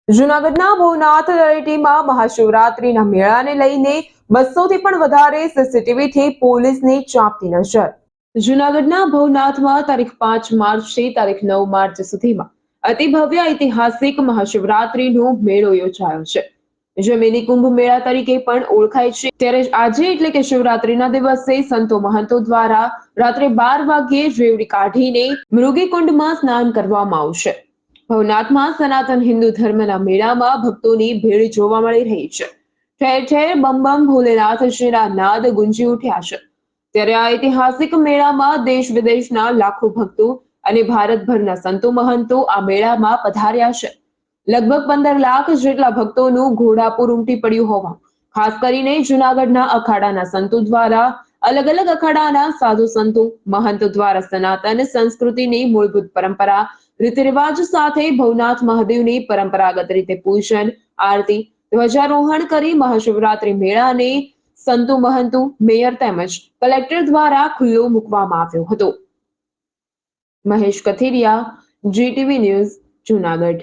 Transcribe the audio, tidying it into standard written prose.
જૂનાગઢના ભવનાથ તળેટીમાં મહાશિવરાત્રીના મેળાને લઈને 200 થી પણ વધારે સીસીટીવીથી પોલીસની ચાંપતી નજર। જૂનાગઢના ભવનાથમાં તારીખ 5 માર્ચથી તારીખ 9 માર્ચ સુધીમાં અતિ ભવ્ય ઐતિહાસિક મહાશિવરાત્રીનો મેળો યોજાયો છે, જે મિની કુંભ મેળા તરીકે પણ ઓળખાય છે। ત્યારે આજે એટલે કે શિવરાત્રીના દિવસે સંતો મહંતો દ્વારા રાત્રે 12 વાગ્યે રેવડી કાઢીને મૃગીકુંડમાં સ્નાન કરવામાં આવશે। ભવનાથમાં સનાતન હિન્દુ ધર્મના મેળામાં ભક્તોની ભીડ જોવા મળી રહી છે। ઠેર ઠેર બમ બમ ભોલેનાથજીના નાદ ગુંજી ઉઠ્યા છે। ત્યારે આ ઐતિહાસિક મેળામાં દેશ વિદેશના લાખો ભક્તો અને ભારતભરના સંતો મહંતો આ મેળામાં પધાર્યા છે। લગભગ 15 લાખ જેટલા ભક્તોનું ઘોડાપુર ઉમટી પડ્યું હોવા ખાસ કરીને જૂનાગઢના અખાડાના સંતો દ્વારા અલગ અલગ અખાડાના સાધુ સંતો મહંતો દ્વારા સનાતન સંસ્કૃતિની મૂળભૂત પરંપરા રીતિ રિવાજ સાથે ભવનાથ મહાદેવની પરંપરાગત રીતે પૂજન આરતી ધ્વજારોહણ કરી મહાશિવરાત્રી મેળાને સંતો મહંતો મેયર તેમજ કલેક્ટર દ્વારા ખુલ્લો મૂકવામાં આવ્યો હતો। Mahesh Kathiria, GTV news, Junagadh.